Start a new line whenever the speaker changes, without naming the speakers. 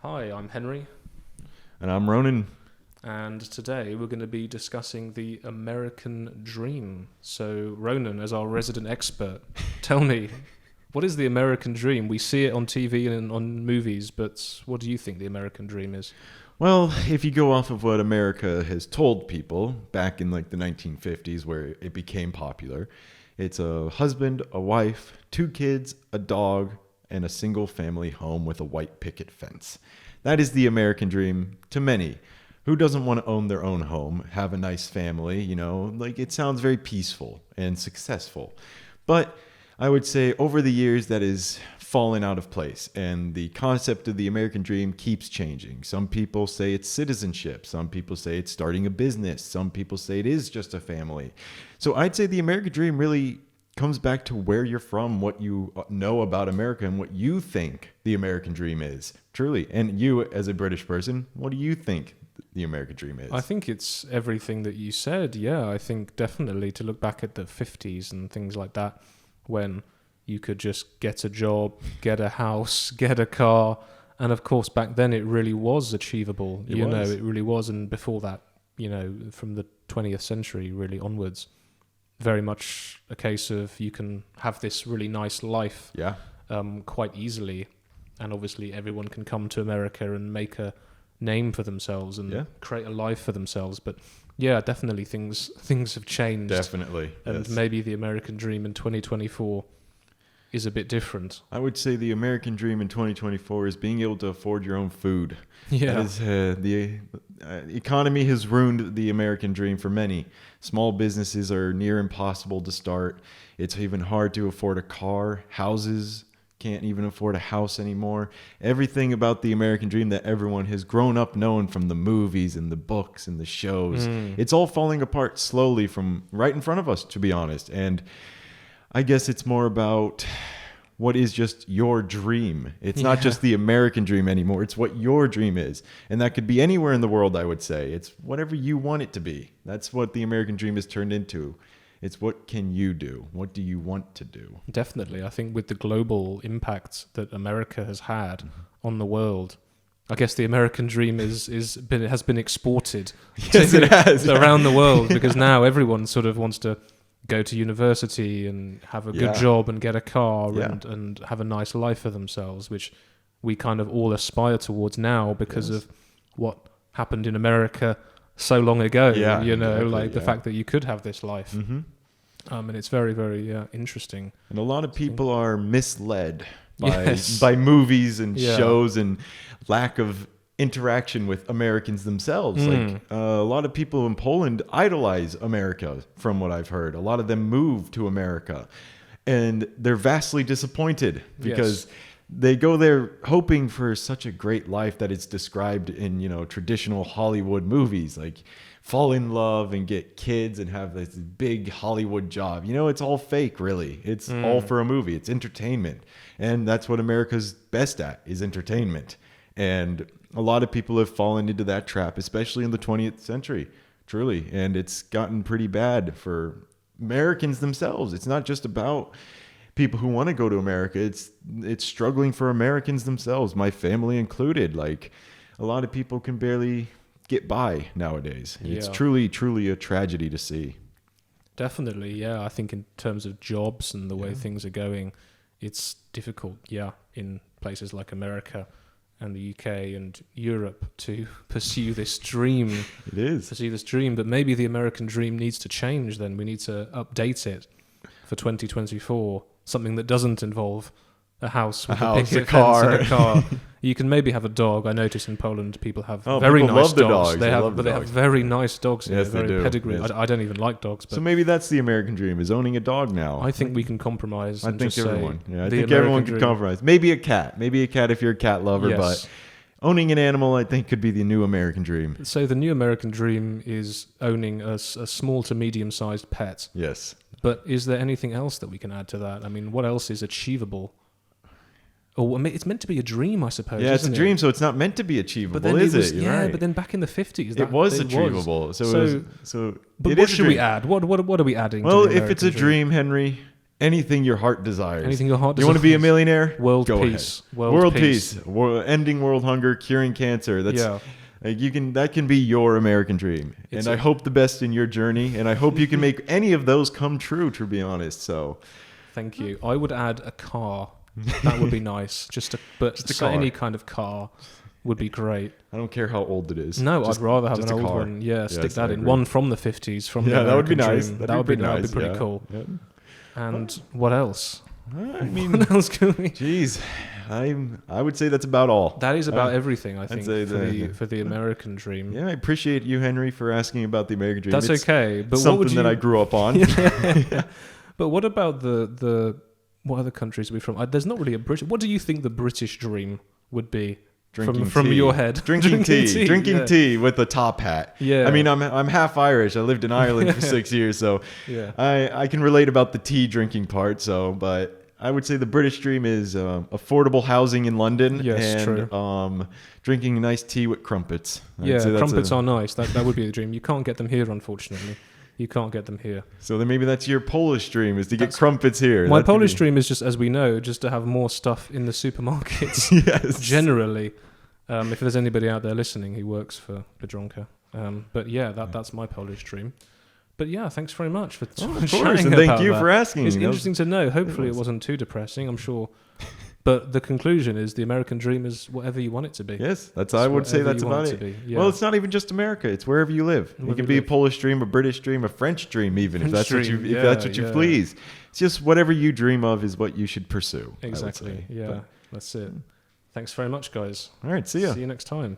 Hi, I'm Henry,
And I'm Ronan.
and today we're going to be discussing the American dream. So, Ronan, as our resident expert, tell me, what is the American dream? We see it on TV and on movies, but what do you think the American dream is?
Well, if you go off of what America has told people back in like the 1950s where it became popular, it's a husband, a wife, 2 kids, a dog, and a single family home with a white picket fence. That is the American dream to many. Who doesn't want to own their own home, have a nice family, like it sounds very peaceful and successful. But I would say over the years that is fallen out of place, and the concept of the American dream keeps changing. Some people say it's citizenship. Some people say it's starting a business. Some people say it is just a family. So I'd say the American dream really comes back to where you're from, what you know about America, and what you think the American dream is, truly. And you, as a British person, what do you think the American dream is?
I think it's everything that you said. Yeah, I think definitely to look back at the 50s and things like that, when you could just get a job, get a house, get a car. And of course, back then it really was achievable. It really was. And before that, from the 20th century really onwards, very much a case of you can have this really nice life quite easily. And obviously everyone can come to America and make a name for themselves and create a life for themselves. But yeah, definitely things have changed.
Definitely.
And maybe the American dream in 2024 is a bit different.
I would say the American dream in 2024 is being able to afford your own food.
Yeah.
That is, the economy has ruined the American dream for many. Small businesses are near impossible to start. It's even hard to afford a car. Houses can't even afford a house anymore. Everything about the American dream that everyone has grown up knowing from the movies and the books and the shows, it's all falling apart slowly from right in front of us, to be honest. And I guess it's more about what is just your dream. It's not just the American dream anymore. It's what your dream is. And that could be anywhere in the world, I would say. It's whatever you want it to be. That's what the American dream has turned into. It's what can you do? What do you want to do?
Definitely. I think with the global impact that America has had on the world, I guess the American dream has been exported
It has.
around the world, because now everyone sort of wants to go to university and have a good job and get a car and have a nice life for themselves, which we kind of all aspire towards now because of what happened in America so long ago. The fact that you could have this life. And it's very, very interesting.
And a lot of people are misled by movies and shows and lack of interaction with Americans themselves. Like a lot of people in Poland idolize America, from what I've heard. A lot of them move to America and they're vastly disappointed because they go there hoping for such a great life that it's described in, traditional Hollywood movies, like fall in love and get kids and have this big Hollywood job. It's all fake, really. It's all for a movie. It's entertainment. And that's what America's best at, is entertainment. And a lot of people have fallen into that trap, especially in the 20th century, truly. And it's gotten pretty bad for Americans themselves. It's not just about people who want to go to America. It's struggling for Americans themselves, my family included. Like, a lot of people can barely get by nowadays. It's truly, truly a tragedy to see.
Definitely, yeah. I think in terms of jobs and the way things are going, it's difficult, in places like America and the UK and Europe to pursue this dream.
It is.
Pursue this dream, but maybe the American dream needs to change then. We need to update it for 2024, something that doesn't involve a house with a picket fence and a car. You can maybe have a dog. I notice in Poland people have very nice dogs. They have very nice dogs.
Yes, they do.
Pedigree.
Yes.
I don't even like dogs. But
So maybe that's the American dream, is owning a dog now.
I think we can compromise.
I think everyone.
I
think everyone can compromise. Maybe a cat if you're a cat lover, but owning an animal, I think, could be the new American dream.
So the new American dream is owning a small to medium-sized pet.
Yes.
But is there anything else that we can add to that? I mean, what else is achievable? Oh, it's meant to be a dream, I suppose.
Yeah, it's a dream, so it's not meant to be achievable, is it?
Yeah, but then back in the 50s,
it was achievable. So
but what should we add? What are we adding?
Well,
to the
if it's a dream, Henry, anything your heart desires.
Anything your heart
You want to be a
desires.
millionaire?
World
Go
peace.
ahead.
World peace.
Ending world hunger, curing cancer. That's
Yeah.
like that can be your American dream. And I hope the best in your journey, and I hope you can make any of those come true, to be honest. So
thank you. I would add a car. That would be nice. Just a car. Any kind of car would be great.
I don't care how old it is.
No, I'd rather have
just
an
a
old
car.
one. Yeah, stick
Yes,
that
I
in.
agree.
One from the 50s, from the
that would be
American
nice.
Dream.
That'd
That would be
nice.
pretty
Yeah.
cool.
Yeah.
And what else?
I mean,
What else can we?
geez, I would say that's about all.
That is about everything, I think,
say
for the American dream.
Yeah, I appreciate you, Henry, for asking about the American dream.
That's
It's
okay. But
something
what would you,
that I grew up on.
But what about the what other countries are we from? There's not really a British. What do you think the British dream would be? From
tea.
your head,
Drinking
yeah.
tea with a top hat.
Yeah.
I mean, I'm half Irish. I lived in Ireland for 6 years, so
Yeah.
I can relate about the tea drinking part. So, but I would say the British dream is affordable housing in London.
Yes,
and
true.
Drinking nice tea with crumpets.
Yeah, crumpets are nice. That would be the dream. You can't get them here, unfortunately. You can't get them here.
So then maybe that's your Polish dream, is to get crumpets here.
My Polish dream is just, as we know, just to have more stuff in the supermarkets.
Yes.
Generally. If there's anybody out there listening who works for Biedronka. But yeah, that's my Polish dream. But yeah, thanks very much for
Of course,
chatting
and thank
about
you
that.
for asking.
It's interesting to know. Hopefully it wasn't too depressing, I'm sure. But the conclusion is the American dream is whatever you want it to be.
Yes, I would say that's
whatever you want
about
it
it.
to be, yeah.
Well, it's not even just America; it's wherever you live. It
Wherever
can
you
be a
live.
Polish dream, a British dream, a French dream, even if that's what you
dream,
that's what you
yeah.
please. It's just whatever you dream of is what you should pursue. I would
Exactly.
say.
Yeah,
But,
that's it. Thanks very much, guys.
all right, see ya.
See you next time.